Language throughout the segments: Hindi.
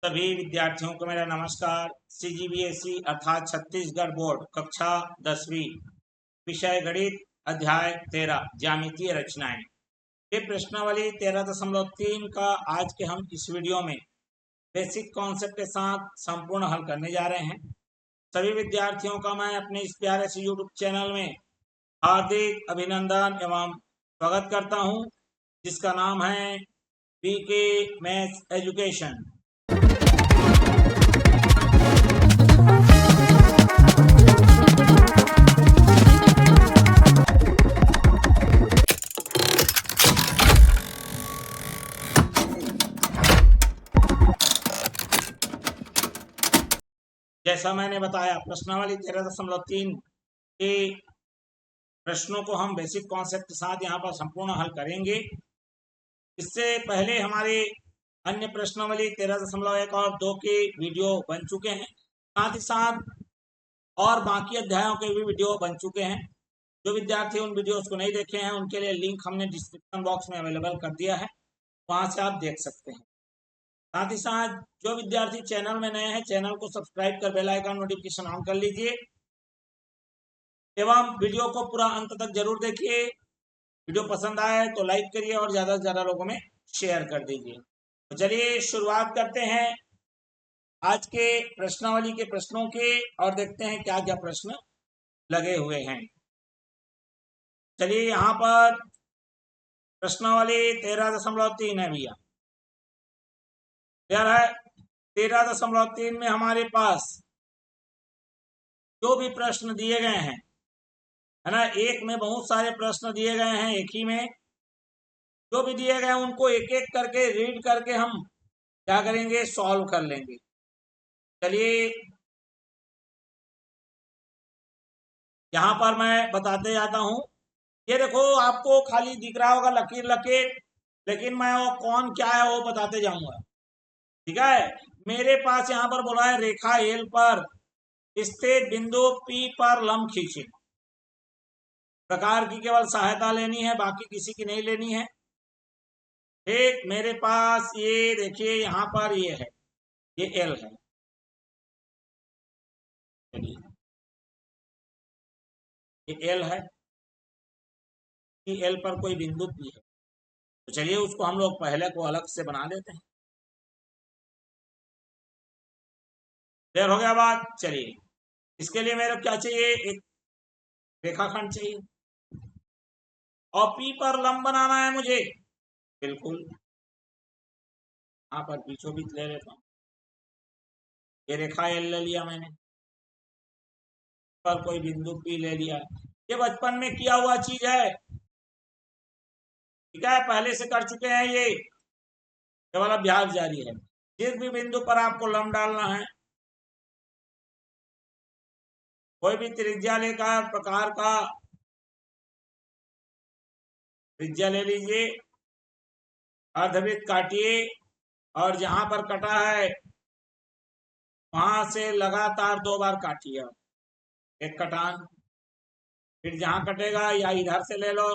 सभी विद्यार्थियों को मेरा नमस्कार। सीजीबीएसई अर्थात छत्तीसगढ़ बोर्ड कक्षा 10वीं विषय गणित अध्याय 13 ज्यामितीय रचनाएं। ये प्रश्नावली 13.3 का आज के हम इस वीडियो में बेसिक कॉन्सेप्ट के साथ संपूर्ण हल करने जा रहे हैं। सभी विद्यार्थियों का मैं अपने इस प्यारे से यूट्यूब चैनल में हार्दिक अभिनंदन एवं स्वागत करता हूं, जिसका नाम है बीके मैथ्स एजुकेशन। जैसा मैंने बताया, प्रश्नावली 13.3 के प्रश्नों को हम बेसिक कॉन्सेप्ट के साथ यहाँ पर संपूर्ण हल करेंगे। इससे पहले हमारे अन्य प्रश्नावली 13.1 और 2 के वीडियो बन चुके हैं, साथ ही साथ और बाकी अध्यायों के भी वीडियो बन चुके हैं। जो विद्यार्थी उन वीडियोस को नहीं देखे हैं, उनके लिए लिंक हमने डिस्क्रिप्शन बॉक्स में अवेलेबल कर दिया है, वहां से आप देख सकते हैं। साथ ही साथ जो विद्यार्थी चैनल में नए हैं, चैनल को सब्सक्राइब कर बेल आइकन नोटिफिकेशन ऑन कर लीजिए एवं वीडियो को पूरा अंत तक जरूर देखिए। वीडियो पसंद आए तो लाइक करिए और ज़्यादा से ज़्यादा लोगों में शेयर कर दीजिए। तो चलिए शुरुआत करते हैं आज के प्रश्नावली के प्रश्नों के और देखते हैं क्या क्या प्रश्न लगे हुए हैं। चलिए यहाँ पर प्रश्नावली 13.3 है भैया। क्या है 13.3 में हमारे पास जो भी प्रश्न दिए गए हैं, है ना, एक में बहुत सारे प्रश्न दिए गए हैं, एक ही में जो भी दिए गए उनको एक एक करके रीड करके हम क्या करेंगे, सॉल्व कर लेंगे। चलिए यहाँ पर मैं बताते जाता हूँ। ये देखो, आपको खाली दिख रहा होगा लकीर लकीर, लेकिन मैं वो कौन क्या है वो बताते जाऊंगा, ठीक है। मेरे पास यहाँ पर बोला है रेखा एल पर स्थित बिंदु पी पर लंब खींचे। प्रकार की केवल सहायता लेनी है, बाकी किसी की नहीं लेनी है। ठीक, मेरे पास ये देखिए यहाँ पर ये है, ये एल है। ये एल है कि एल पर कोई बिंदु पी है, तो चलिए उसको हम लोग पहले को अलग से बना लेते हैं। क्लियर हो गया बात। चलिए इसके लिए मेरे क्या चाहिए, एक रेखाखंड चाहिए और पी पर लंब बनाना है मुझे। बिल्कुल, यहाँ पर बीचों बीच ले लेता हूँ। ये रेखा एल ले लिया मैंने, पर कोई बिंदु पी ले लिया। ये बचपन में किया हुआ चीज है, ठीक है, पहले से कर चुके हैं। ये केवल अभ्यास जारी है। जिस भी बिंदु पर आपको लंब डालना है, कोई भी त्रिज्या लेकर प्रकार का त्रिज्या ले लीजिए, अर्धवृत्त काटिए और जहां पर कटा है वहां से लगातार 2 बार काटिए। एक कटान, फिर जहां कटेगा या इधर से ले लो।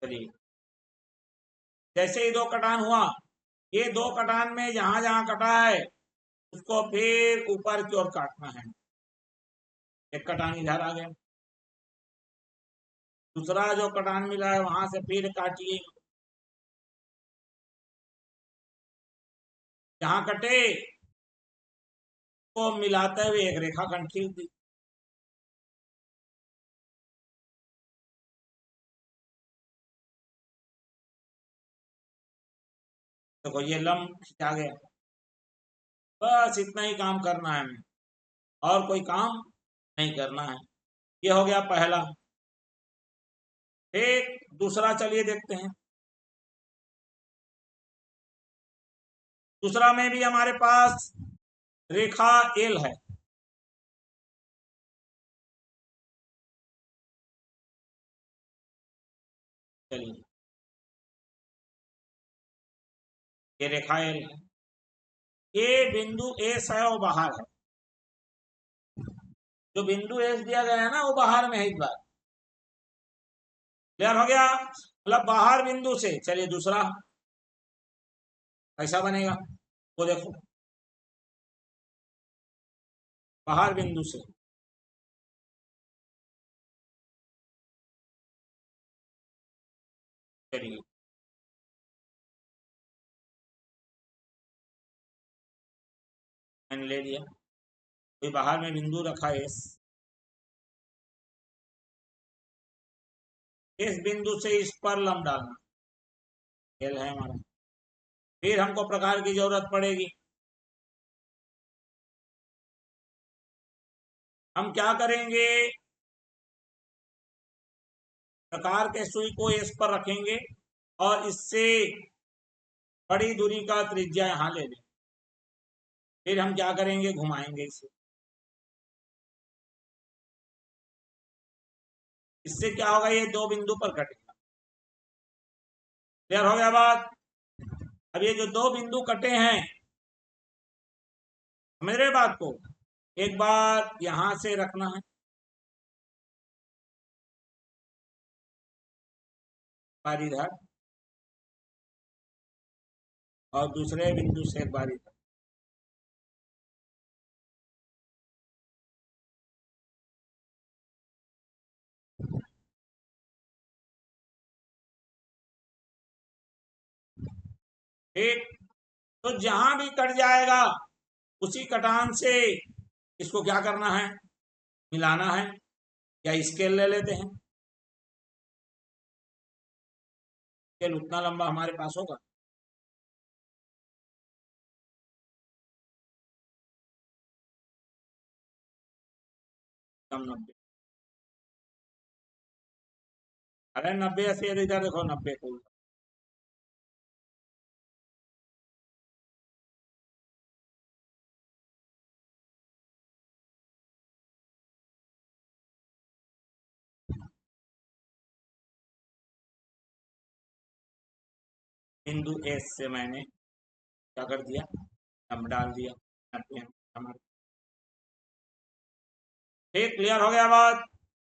चलिए जैसे ही 2 कटान हुआ, ये 2 कटान में जहां जहां कटा है उसको फिर ऊपर की ओर काटना है। एक कटान इधर आ गया, दूसरा जो कटान मिला है वहां से फिर काटिए। जहां कटे को मिलाते हुए एक रेखाखंड खींच दी। देखो ये लंब खींचा गया। बस इतना ही काम करना है हमें, और कोई काम नहीं करना है। ये हो गया पहला। एक दूसरा चलिए देखते हैं। दूसरा में भी हमारे पास रेखा एल है। चलिए ये रेखा एल है, ये बिंदु एस है वो बाहर है। जो बिंदु एस दिया गया है ना वो बाहर में है इस बार। क्लियर हो गया, मतलब बाहर बिंदु से। चलिए दूसरा, कैसा बनेगा वो देखो, बाहर बिंदु से चलिए मैंने ले लिया, कोई बाहर में बिंदु रखा है इस बिंदु से इस पर लंब डालना, एल है हमारा। फिर हमको प्रकार की जरूरत पड़ेगी, हम क्या करेंगे, प्रकार के सुई को इस पर रखेंगे और इससे बड़ी दूरी का त्रिज्या यहां ले लें। फिर हम क्या करेंगे, घुमाएंगे इसे, इससे क्या होगा, ये दो बिंदु पर कटेगा। क्लियर हो गया बात। अब ये जो दो बिंदु कटे हैं, समझ रहे बात को, एक बार यहां से रखना है, बार इधर, और दूसरे बिंदु से एक बार इधर। ठीक, तो जहां भी कट जाएगा उसी कटान से इसको क्या करना है, मिलाना है, या स्केल ले लेते हैं, स्केल उतना लंबा हमारे पास होगा, कम 90, अरे 90 80, इधर देखो 90 को, बिंदु एस से मैंने क्या कर दिया, लंब डाल दिया 90 हमारे। ठीक, क्लियर हो गया बात।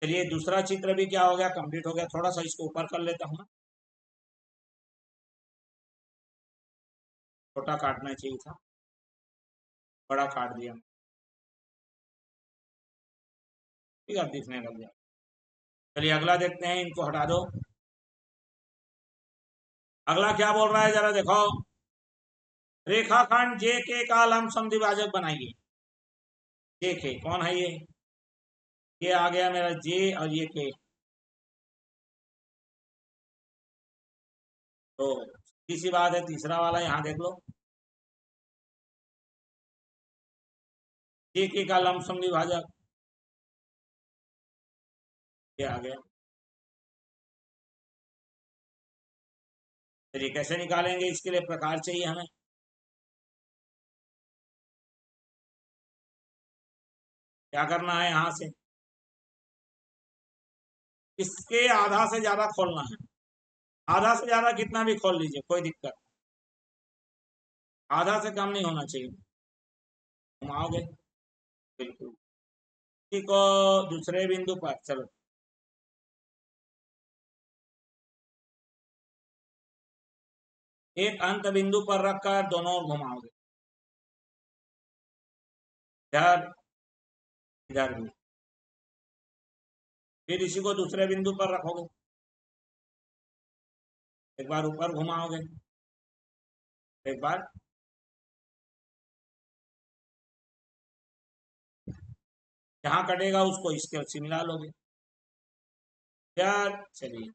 चलिए दूसरा चित्र भी क्या हो गया, कंप्लीट हो गया। थोड़ा सा इसको ऊपर कर लेता हूँ, छोटा काटना चाहिए था, बड़ा काट दिया, ठीक है, दिखने लग गया। चलिए अगला देखते हैं, इनको हटा दो। अगला क्या बोल रहा है जरा देखो, रेखाखंड जे के का लंब समद्विभाजक बनाइए। जे के कौन है ये आ गया मेरा जे और ये के, तो तीसरी बात है, तीसरा वाला यहाँ देख लो, जे के का लंब समद्विभाजक ये आ गया। चलिए कैसे निकालेंगे, इसके लिए प्रकार चाहिए हमें, क्या करना है, यहां से इसके आधा से ज्यादा खोलना है, आधा से ज्यादा कितना भी खोल लीजिए कोई दिक्कत, आधा से कम नहीं होना चाहिए, घुमाओगे बिल्कुल। इसी को दूसरे बिंदु पर चलो, एक अंत बिंदु पर रखकर दोनों ओर घुमाओगे, इधर इधर भी, फिर इसी को दूसरे बिंदु पर रखोगे, एक बार ऊपर घुमाओगे, एक बार जहां कटेगा उसको इसके से मिला लोगे, यार चलिए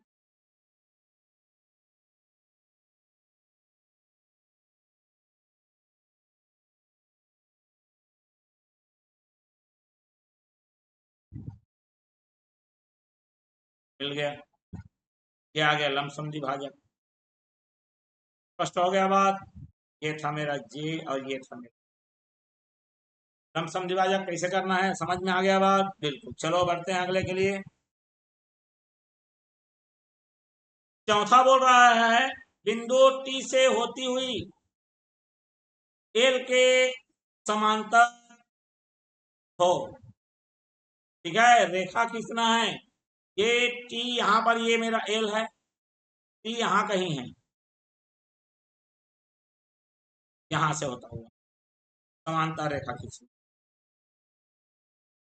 मिल गया, ये आ गया लंब समद्विभाजक। स्पष्ट हो गया बात, ये था मेरा जे और ये था मेरा लंब समद्विभाजक, कैसे करना है समझ में आ गया बात, बिल्कुल। चलो बढ़ते हैं अगले के लिए। चौथा बोल रहा है, बिंदु टी से होती हुई एल के समांतर हो, ठीक है, रेखा खींचना है, ये टी यहाँ पर, ये मेरा एल है, टी यहाँ कहीं है, यहाँ से होता हुआ समांतर रेखा खींचनी।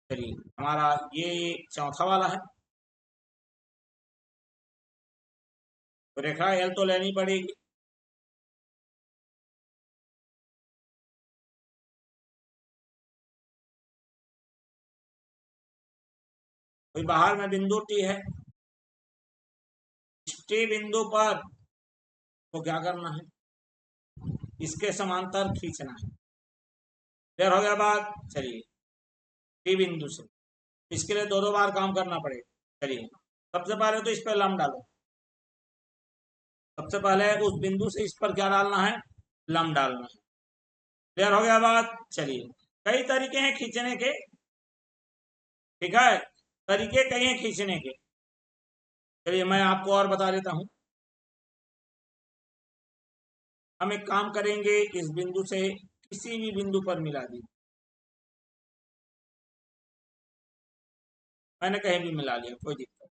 चलिए हमारा ये चौथा वाला है। तो रेखा एल तो लेनी पड़ेगी। कोई बाहर में बिंदु टी है, टी बिंदु पर तो क्या करना है, इसके समांतर खींचना है। क्लियर हो गया बात। चलिए टी बिंदु से इसके लिए दो दो बार काम करना पड़ेगा। चलिए सबसे पहले तो इस पर लंब डालो। सबसे पहले उस बिंदु से इस पर क्या डालना है, लंब डालना है। क्लियर हो गया बात। चलिए कई तरीके हैं खींचने के, ठीक है, तरीके कई हैं खींचने के। चलिए मैं आपको और बता देता हूं। हम एक काम करेंगे, इस बिंदु से किसी भी बिंदु पर मिला दी। मैंने कहीं भी मिला लिया, कोई दिक्कत।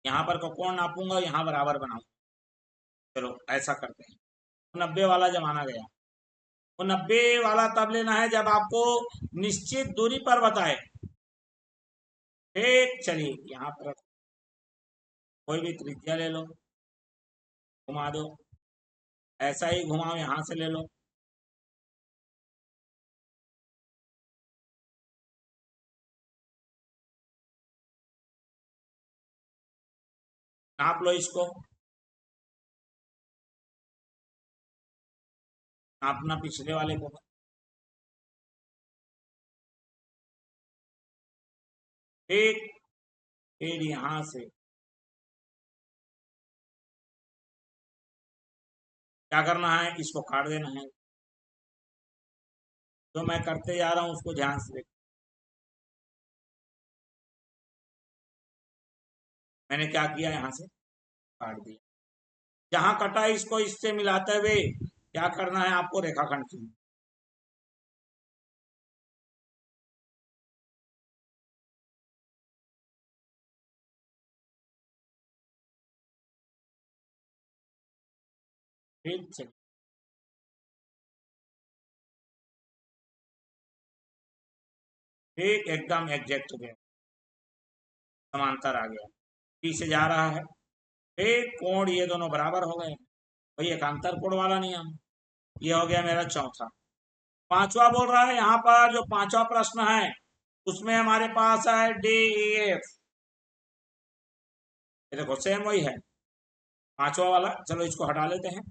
यहाँ पर को कोण नापूंगा, यहाँ बराबर बनाऊंगा। चलो ऐसा करते हैं। 90 वाला जमाना गया। वो 90 वाला तब लेना है जब आपको निश्चित दूरी पर बताए। ठीक, चलिए यहाँ पर कोई भी त्रिज्या ले लो, घुमा दो, ऐसा ही घुमाओ, यहाँ से ले लो। नाप लो इसको, नापना पिछले वाले को। ठीक, फिर यहाँ से क्या करना है, इसको काट देना है। जो मैं करते जा रहा हूँ उसको ध्यान से देखो। मैंने क्या किया, यहाँ से काट दिया। जहां कटा है इसको इससे मिलाते हुए क्या करना है आपको, रेखाखंड खींचना। ठीक, चलिए ठीक एकदम एग्जैक्ट हो गया, समांतर आ गया, पी से जा रहा है। एक कोण ये दोनों बराबर हो गए, वही एकांतर कोण वाला नियम। ये हो गया मेरा चौथा। पांचवा बोल रहा है, यहाँ पर जो पांचवा प्रश्न है उसमें हमारे पास है डी ई एफ। ये देखो सेम वही है पांचवा वाला। चलो इसको हटा लेते हैं।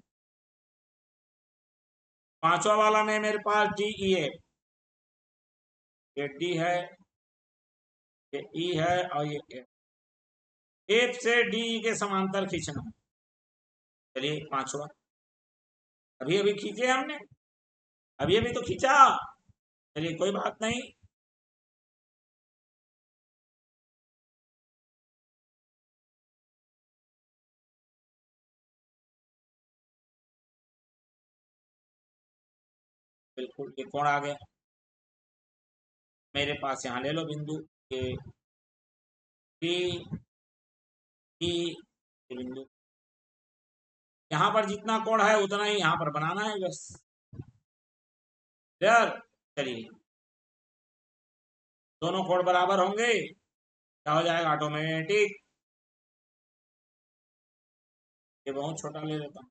पांचवा वाला में मेरे पास डी ई एफ, ये डी है, ये ई है और ये एफ। एफ से डी के समांतर खींचना है। चलिए पांचवा अभी अभी खींचे हमने, अभी अभी तो खींचा। चलिए कोई बात नहीं। बिल्कुल ये कोण आ गया मेरे पास। यहाँ ले लो बिंदु ये डी ई, ये बिंदु। यहाँ पर जितना कोण है उतना ही यहाँ पर बनाना है बस। क्लियर। चलिए दोनों कोण बराबर होंगे, क्या हो जाएगा ऑटोमेटिक। ये बहुत छोटा ले लेता हूँ,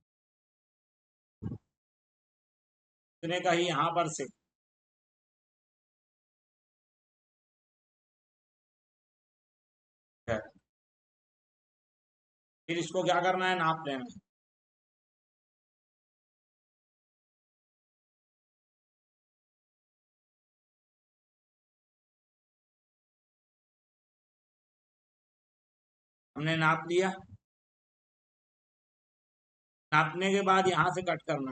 इतने का ही यहाँ पर से। फिर इसको क्या करना है, नाप लेना है। हमने नाप लिया, नापने के बाद यहाँ से कट करना।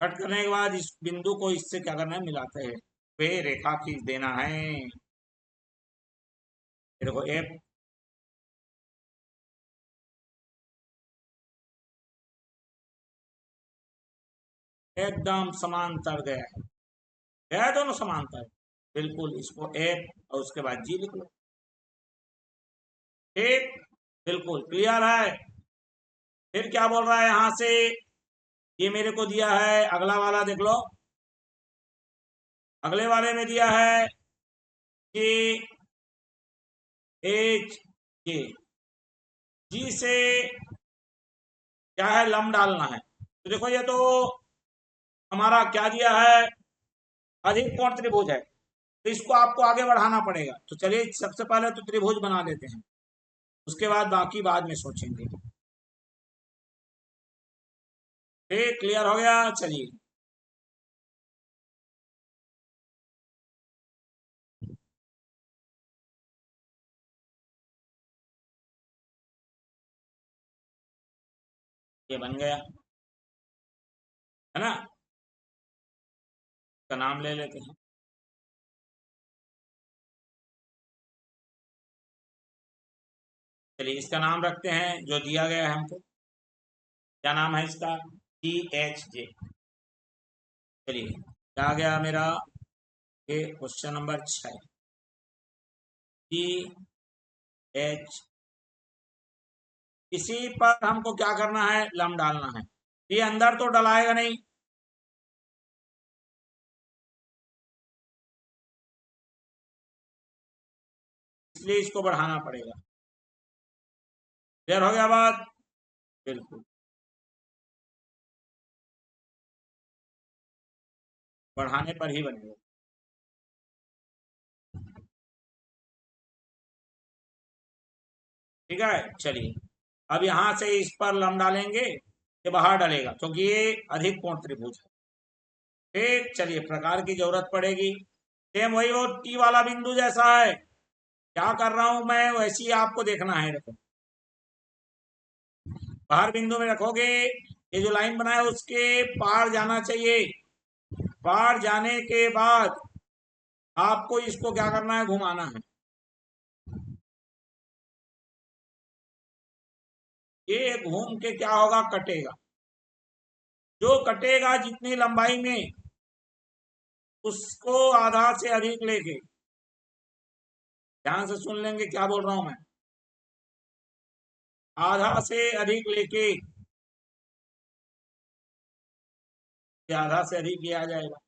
कट करने के बाद इस बिंदु को इससे क्या करना है, मिलाते हैं, वे रेखा खींच देना है। ये देखो एफ, एकदम समांतर गया है, गया है दोनों समांतर। बिल्कुल इसको एफ और उसके बाद जी लिख लो। ठीक, बिल्कुल क्लियर है। फिर क्या बोल रहा है यहां से, ये मेरे को दिया है, अगला वाला देख लो। अगले वाले में दिया है कि एच के जी से क्या है, लम डालना है। तो देखो ये तो हमारा क्या दिया है, अधिक कोण त्रिभुज है, तो इसको आपको आगे बढ़ाना पड़ेगा। तो चलिए सबसे पहले तो त्रिभुज बना लेते हैं, उसके बाद बाकी बाद में सोचेंगे। ठीक, क्लियर हो गया। चलिए ये बन गया, है ना। इसका नाम ले लेते हैं। चलिए इसका नाम रखते हैं जो दिया गया है हमको। क्या नाम है इसका, टी एच जे। चलिए क्या आ गया मेरा, ये क्वेश्चन नंबर 6, टी एच। इसी पर हमको क्या करना है, लम डालना है। ये अंदर तो डलाएगा नहीं, इसलिए इसको बढ़ाना पड़ेगा। क्लियर हो गया बात, बिल्कुल बढ़ाने पर ही बनेगा। ठीक है, चलिए अब यहां से इस पर लम डालेंगे, ये बाहर डलेगा क्योंकि ये अधिक कोण त्रिभुज है। ठीक, चलिए प्रकार की जरूरत पड़ेगी, सेम वही वो टी वाला बिंदु जैसा है। क्या कर रहा हूं मैं, वैसे ही आपको देखना है। देखो बाहर बिंदु में रखोगे, ये जो लाइन बना है उसके पार जाना चाहिए। पार जाने के बाद आपको इसको क्या करना है, घुमाना है। ये घूम के क्या होगा, कटेगा। जो कटेगा जितनी लंबाई में, उसको आधा से अधिक लेके, ध्यान से सुन लेंगे क्या बोल रहा हूं मैं, आधा से अधिक लेके, ये आधा से अधिक ये आ जाएगा।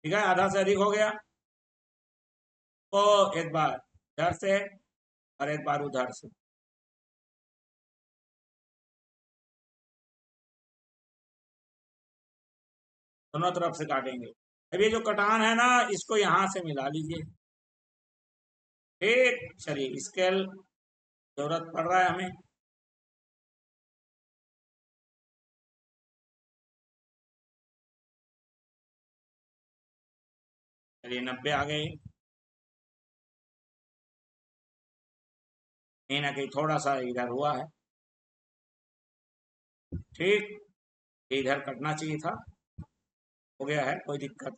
ठीक है, आधा से अधिक हो गया, तो एक बार इधर से और एक बार उधर से। दोनों तरफ से काटेंगे। अब ये जो कटान है ना, इसको यहां से मिला लीजिए। ठीक, चलिए स्केल जरूरत पड़ रहा है हमें। चलिए 90 आ गए, कहीं ना कहीं थोड़ा सा इधर हुआ है। ठीक, इधर कटना चाहिए था, हो गया है, कोई दिक्कत।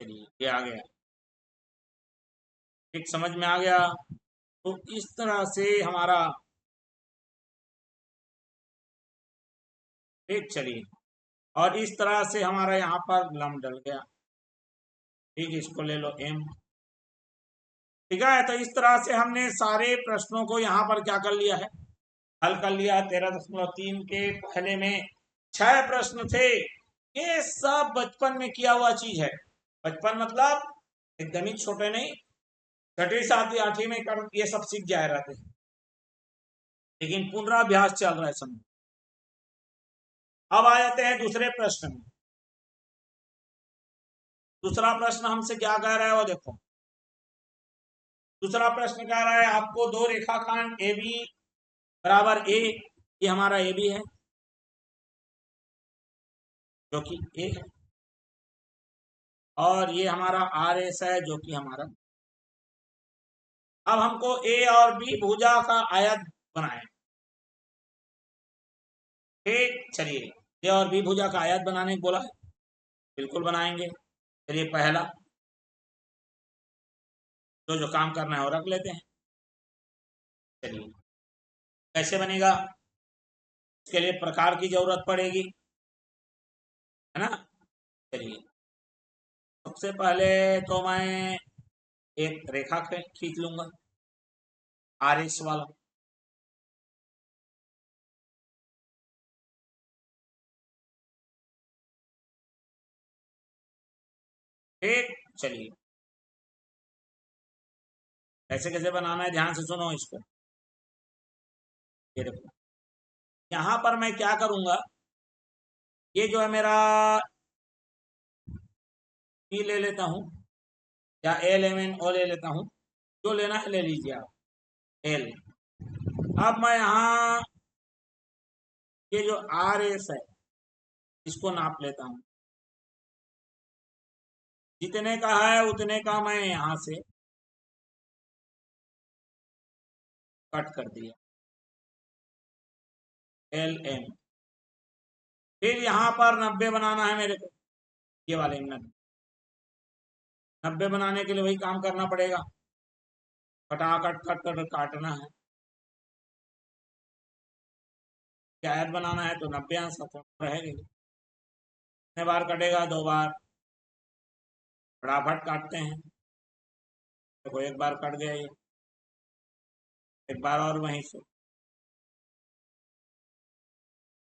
चलिए ये आ गया, ठीक समझ में आ गया। तो इस तरह से हमारा, ठीक चलिए, और इस तरह से हमारा यहाँ पर लम डल गया। ठीक, इसको ले लो एम। ठीक है, तो इस तरह से हमने सारे प्रश्नों को यहाँ पर क्या कर लिया है, हल कर लिया है। 13.3 के पहले में 6 प्रश्न थे। ये सब बचपन में किया हुआ चीज है। बचपन मतलब एकदम ही छोटे नहीं, छठी सातवीं आठवीं में कर ये सब सीख जाए रहते हैं, लेकिन पुनराभ्यास चल रहा है समय। अब आ जाते हैं दूसरे प्रश्न में। दूसरा प्रश्न हमसे क्या कह रहा है वो देखो। दूसरा प्रश्न कह रहा है आपको दो रेखाखंड ए बी बराबर ए, ये हमारा ए बी है जो कि ए है, और ये हमारा आर एस है जो कि हमारा। अब हमको ए और बी भुजा का आयत बनाए। ठीक, चलिए ए और बी भुजा का आयत बनाने को बोला है, बिल्कुल बनाएंगे। चलिए पहला, जो जो काम करना है वो रख लेते हैं। चलिए, कैसे बनेगा, इसके लिए प्रकार की जरूरत पड़ेगी, है ना। चलिए, सबसे पहले तो मैं एक रेखा खींच लूंगा, आर एस वाला। ठीक, चलिए कैसे कैसे बनाना है ध्यान से सुनो इसको। ये देखो, यहाँ पर मैं क्या करूंगा, ये जो है मेरा ई ले लेता हूँ, या एल एम एन ओ ले लेता हूँ, जो लेना है ले लीजिए आप, एल। अब मैं यहाँ ये जो आर एस है इसको नाप लेता हूँ, जितने का है उतने का मैं यहाँ से कट कर दिया, एल एम। फिर यहाँ पर 90 बनाना है मेरे को, ये वाले 90 बनाने के लिए वही काम करना पड़ेगा, कटाकट कट कर काटना है। आयत बनाना है तो 90 अंश का कोण रहेगा। कितने बार कटेगा, 2 बार। फटाफट काटते हैं, देखो एक बार कट गया ये, एक बार और वहीं से।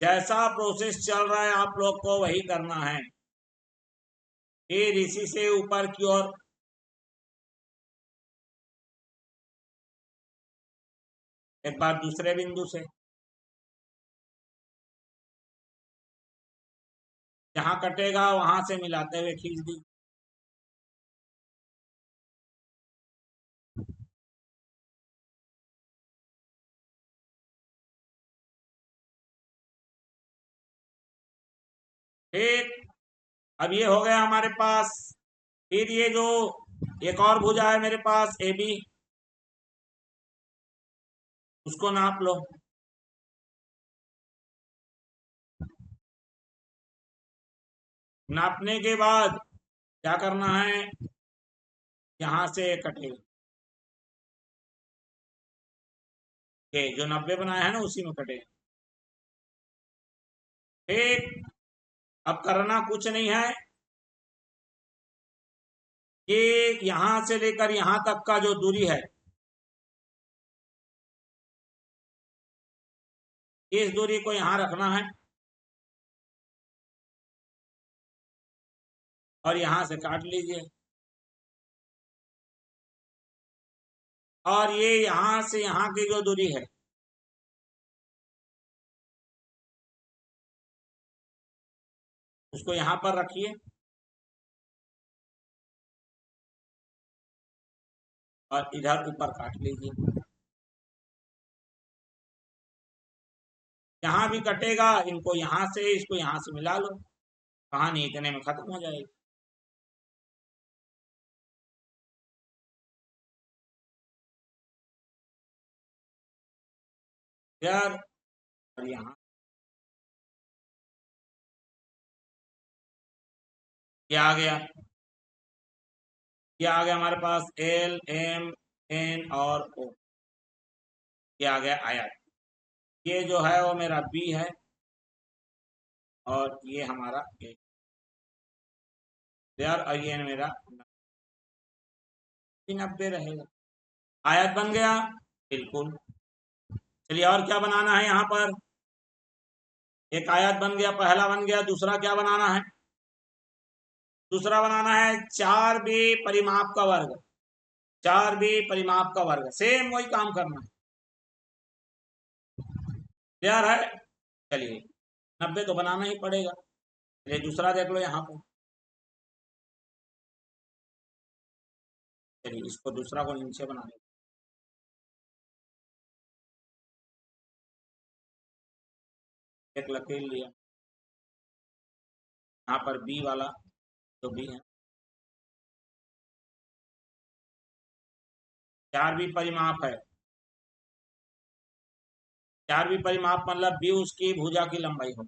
जैसा प्रोसेस चल रहा है आप लोग को वही करना है, फिर इसी से ऊपर की ओर एक बार दूसरे बिंदु से, जहां कटेगा वहां से मिलाते हुए खींच दी। ठीक, अब ये हो गया हमारे पास। फिर ये जो एक और भुजा है मेरे पास ए बी, उसको नाप लो। नापने के बाद क्या करना है, यहां से कटेगा, ये जो 90 बनाया है ना उसी में कटेगा। ठीक, अब करना कुछ नहीं है, ये यहां से लेकर यहां तक का जो दूरी है, इस दूरी को यहां रखना है और यहां से काट लीजिए। और ये यहां से यहां की जो दूरी है, उसको यहां पर रखिए और इधर ऊपर काट लीजिए। जहां भी कटेगा इनको यहां से इसको यहां से मिला लो, कहानी इतने में खत्म हो जाएगी। यार, और यहाँ क्या आ गया, ये आ गया हमारे पास एल एम एन और ओ, ये आ गया आयत। ये जो है वो मेरा बी है और ये हमारा ए, यार और ये मेरा 90 रहेगा। आयत बन गया, बिल्कुल। चलिए और क्या बनाना है यहाँ पर, एक आयत बन गया, पहला बन गया, दूसरा क्या बनाना है, दूसरा बनाना है 4b परिमाप का वर्ग। 4b परिमाप का वर्ग, सेम वही काम करना है। क्लियर है, चलिए 90 तो बनाना ही पड़ेगा। चलिए दूसरा देख लो यहाँ पर, चलिए इसको दूसरा को नीचे बना लेते, एक लकीर लिया, यहाँ पर बी वाला जो बी है, 4b परिमाप है। 4b परिमाप मतलब बी उसकी भुजा की लंबाई हो।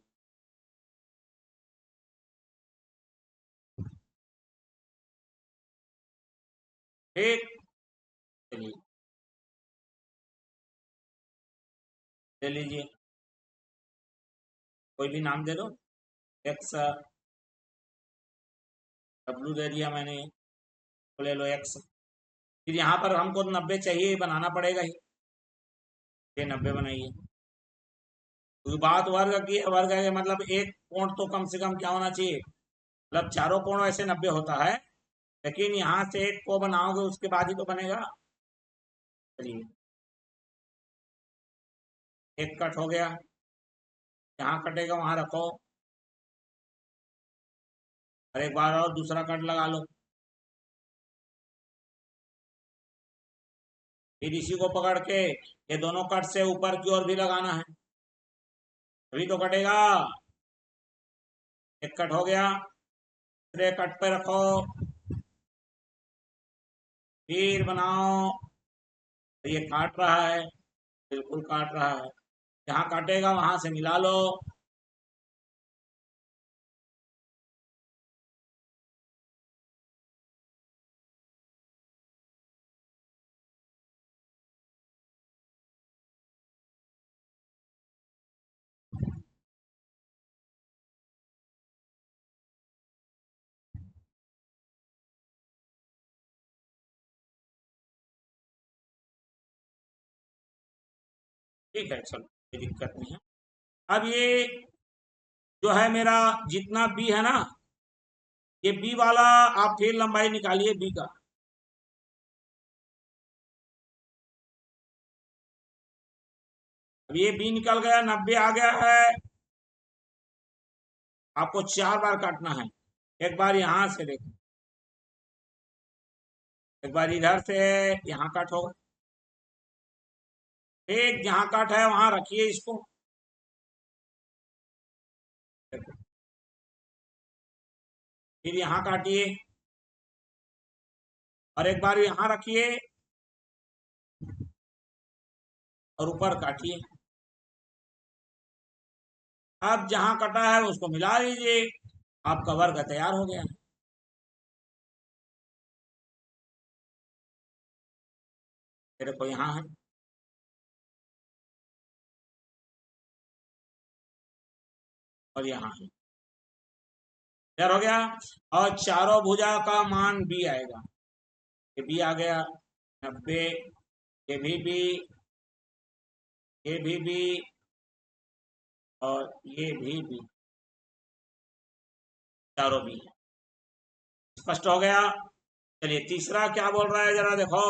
ठीक, चलिए ले लीजिए, कोई भी नाम दे दो। एक्स डब्लू दे दिया मैंने, तो ले लो एक्स। फिर यहाँ पर हमको 90 चाहिए, बनाना पड़ेगा ही। ये 90 बनाइए। तो बात वर्ग की है, वर्ग है मतलब एक कोण तो कम से कम क्या होना चाहिए, मतलब चारों कोण वैसे 90 होता है, लेकिन यहाँ से एक को बनाओगे उसके बाद ही तो बनेगा। चलिए एक कट हो गया, जहाँ कटेगा वहां रखो, और एक बार और दूसरा कट लगा लो। फिर इसी को पकड़ के ये दोनों कट से ऊपर की ओर भी लगाना है, तभी तो कटेगा। एक कट हो गया, दूसरे कट पे रखो, फिर बनाओ। तो ये काट रहा है, बिल्कुल काट रहा है, जहाँ काटेगा वहां से मिला लो। ठीक है चलो, कोई दिक्कत नहीं है। अब ये जो है मेरा जितना बी है ना, ये बी वाला आप फिर लंबाई निकालिए बी का। अब ये बी निकल गया, 90 आ गया है। आपको 4 बार काटना है। एक बार यहां से देखो, एक बार इधर से, यहाँ कट होगा, एक जहाँ कट है वहां रखिए इसको। फिर यहाँ काटिए, और एक बार यहाँ रखिए, और ऊपर काटिए। अब जहां कटा है उसको मिला लीजिए, आपका वर्ग तैयार हो गया। मेरे को यहाँ है, और यहाँ है, तैयार हो गया। और चारों भुजा का मान बी आएगा। ये बी आ गया 90, ये भी बी, ये भी बी, और ये भी बी, चारों बी है। स्पष्ट हो गया। चलिए तीसरा क्या बोल रहा है जरा देखो।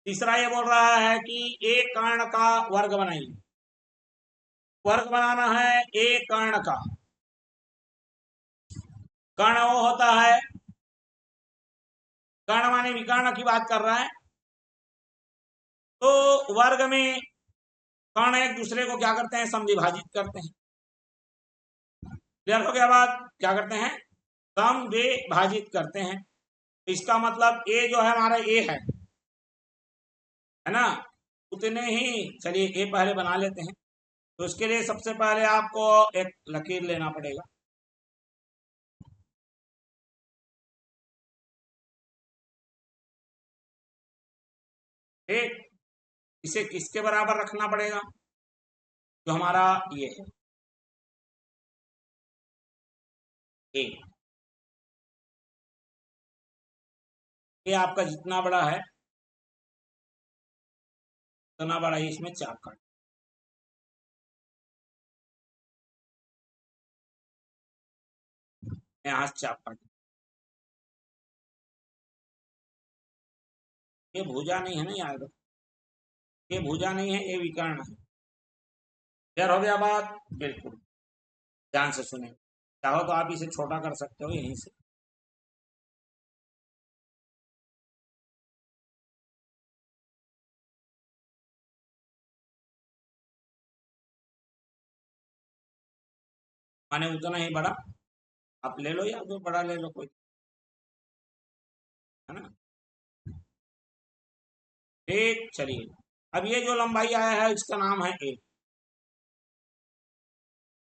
तीसरा ये बोल रहा है कि एक कर्ण का वर्ग बनाइए। वर्ग बनाना है एक कर्ण का। कर्ण वो होता है, कर्ण माने विकर्ण की बात कर रहा है। तो वर्ग में कर्ण एक दूसरे को क्या करते हैं, समविभाजित करते हैं। क्लियर हो गया बात, क्या करते हैं, समविभाजित करते हैं। तो इसका मतलब ए जो है हमारा ए है ना, उतने ही। चलिए ए पहले बना लेते हैं। तो उसके लिए सबसे पहले आपको एक लकीर लेना पड़ेगा। ठीक, इसे किसके बराबर रखना पड़ेगा, जो हमारा ये है ए। ये आपका जितना बड़ा है उतना बड़ा ही इसमें चाप काट। यहाँ से चाप काट, ये भुजा नहीं है ना यार, ये भुजा नहीं है, ये विकर्ण है। क्लियर हो गया बात, बिल्कुल ध्यान से सुने। चाहो तो आप इसे छोटा कर सकते हो यहीं से। माने उतना ही बड़ा आप ले लो, या तो बड़ा ले लो कोई, है ना। ठीक, चलिए अब ये जो लंबाई आया है इसका नाम है ए।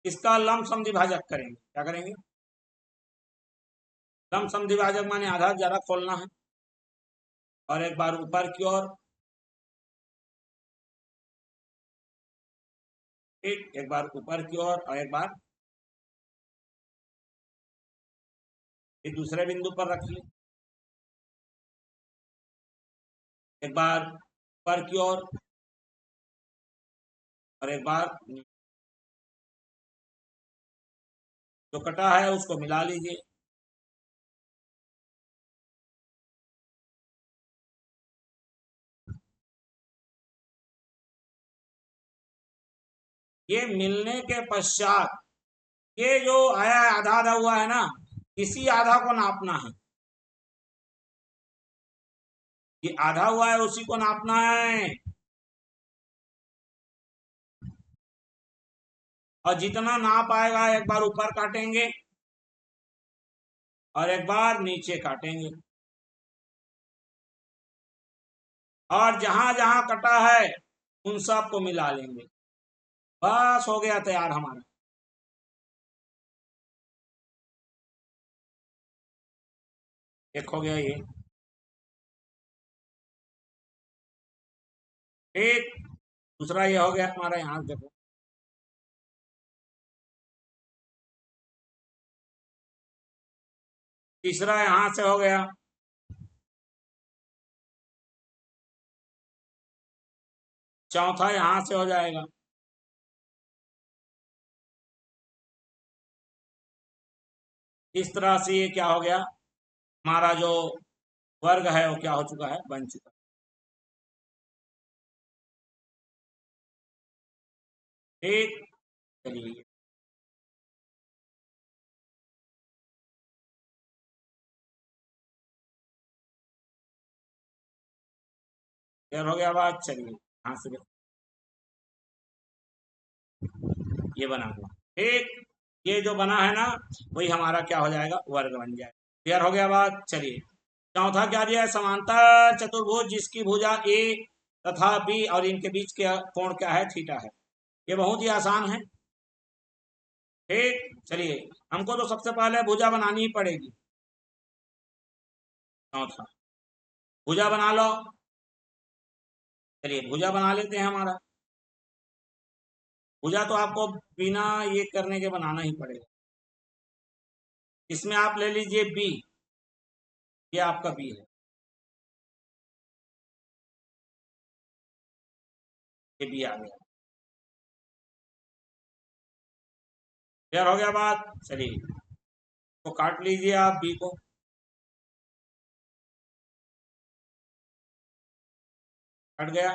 इसका लंब समद्विभाजक करेंगे, क्या करेंगे, लंब समद्विभाजक माने आधा जरा खोलना है। और एक बार ऊपर की ओर, ठीक, एक बार ऊपर की ओर और एक बार एक दूसरे बिंदु पर रखिए, एक बार ऊपर की ओर और एक बार जो कटा है उसको मिला लीजिए। ये मिलने के पश्चात ये जो आया है आधा आधा हुआ है ना, इसी आधा को नापना है। ये आधा हुआ है उसी को नापना है, और जितना नाप आएगा एक बार ऊपर काटेंगे और एक बार नीचे काटेंगे, और जहां जहां कटा है उन सब को मिला लेंगे। बस हो गया तैयार हमारा। एक हो गया ये, एक दूसरा ये हो गया हमारा, यहाँ देखो। तीसरा यहां से हो गया, चौथा यहां से हो जाएगा, इस तरह से ये क्या हो गया, हमारा जो वर्ग है वो क्या हो चुका है, बन चुका है। ठीक, चलिए क्लियर हो गया बात। चलिए यहाँ से ये बना हुआ, ठीक, ये जो बना है ना वही हमारा क्या हो जाएगा, वर्ग बन जाएगा। क्लियर हो गया बात। चलिए चौथा क्या दिया है, समांतर चतुर्भुज जिसकी भुजा ए तथा बी और इनके बीच के कोण क्या है, थीटा है। ये बहुत ही आसान है। ठीक, चलिए हमको तो सबसे पहले भुजा बनानी ही पड़ेगी। चौथा भुजा बना लो। चलिए भुजा बना लेते हैं हमारा। भुजा तो आपको बिना ये करने के बनाना ही पड़ेगा। इसमें आप ले लीजिए बी, ये आपका बी है, ये बी आ गया। क्लियर हो गया बात। चलिए तो काट लीजिए आप बी को, कट गया।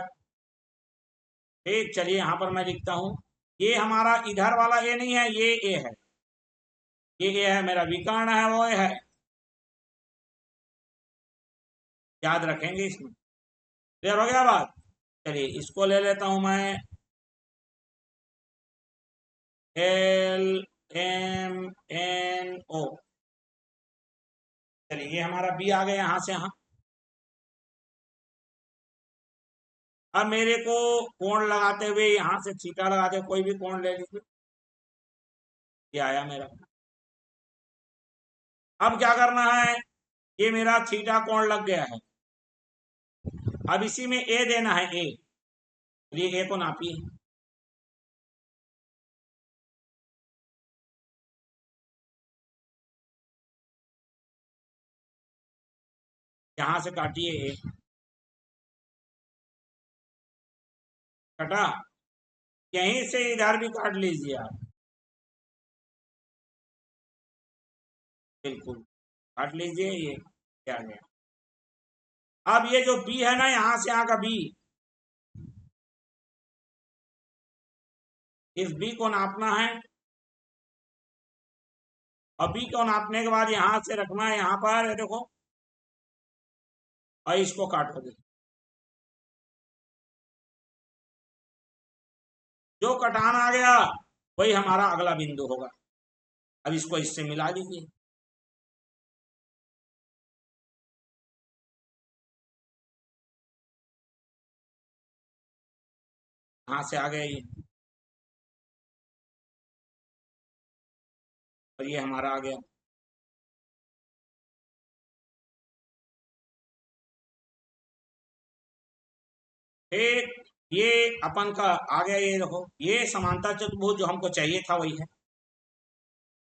ठीक, चलिए यहाँ पर मैं लिखता हूँ, ये हमारा इधर वाला ए नहीं है, ये ए है, ये ए है, मेरा विकर्ण है वो ए है, याद रखेंगे इसमें। क्लियर हो गया बात। चलिए इसको ले लेता हूं मैं, एल एम एन ओ। चलिए ये हमारा बी आ गया यहाँ से यहाँ। अब मेरे को कोण लगाते हुए यहाँ से थीटा लगाते हुए कोई भी कोण ले लीजिए, ये आया मेरा। अब क्या करना है, ये मेरा थीटा कोण लग गया है। अब इसी में ए देना है, ए, ये ए को नापिए। यहाँ से काटिए ए, कटा, यहीं से इधर भी काट लीजिए आप, बिल्कुल काट लीजिए, ये क्या गया। अब ये जो बी है ना, यहाँ से यहाँ का बी, इस बी को नापना है, और बी को नापने के बाद यहां से रखना है यहाँ पर, ये देखो, और इसको काटो दे। जो कटान आ गया वही हमारा अगला बिंदु होगा। अब इसको इससे मिला लीजिए, यहां से आ गया ये, और ये हमारा आ गया। ठीक, ये अपन का आ गया, ये देखो ये समांतर चतुर्भुज जो हमको चाहिए था वही है।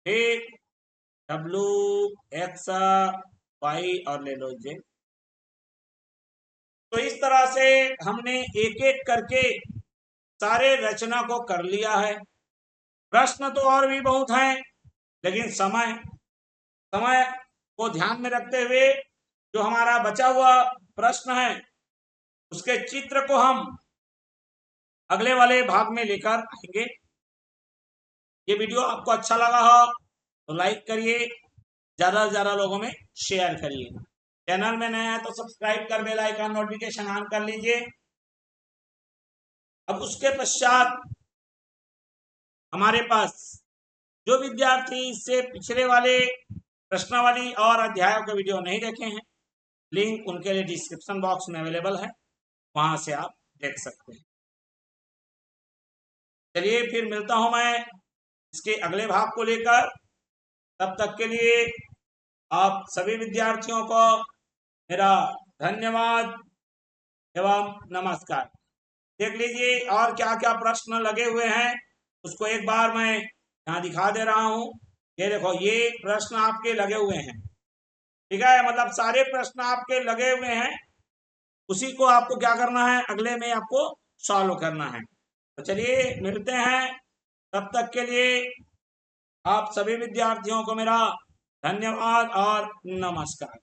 ठीक, डब्लू एक्स वाई और ले लो जे। तो इस तरह से हमने एक एक करके सारे रचना को कर लिया है। प्रश्न तो और भी बहुत हैं, लेकिन समय समय को ध्यान में रखते हुए जो हमारा बचा हुआ प्रश्न है उसके चित्र को हम अगले वाले भाग में लेकर आएंगे। ये वीडियो आपको अच्छा लगा हो तो लाइक करिए, ज्यादा से ज्यादा लोगों में शेयर करिए। चैनल में नया है तो सब्सक्राइब कर बेल आइकन नोटिफिकेशन ऑन कर लीजिए। अब उसके पश्चात हमारे पास जो विद्यार्थी इससे पिछले वाले प्रश्नावली और अध्यायों के वीडियो नहीं देखे हैं, लिंक उनके लिए डिस्क्रिप्शन बॉक्स में अवेलेबल है, वहां से आप देख सकते हैं। चलिए फिर मिलता हूं मैं इसके अगले भाग को लेकर। तब तक के लिए आप सभी विद्यार्थियों को मेरा धन्यवाद एवं नमस्कार। देख लीजिए और क्या क्या प्रश्न लगे हुए हैं, उसको एक बार मैं यहाँ दिखा दे रहा हूँ। ये देखो ये प्रश्न आपके लगे हुए हैं, ठीक है, मतलब सारे प्रश्न आपके लगे हुए हैं। उसी को आपको क्या करना है, अगले में आपको सॉल्व करना है। तो चलिए मिलते हैं, तब तक के लिए आप सभी विद्यार्थियों को मेरा धन्यवाद और नमस्कार।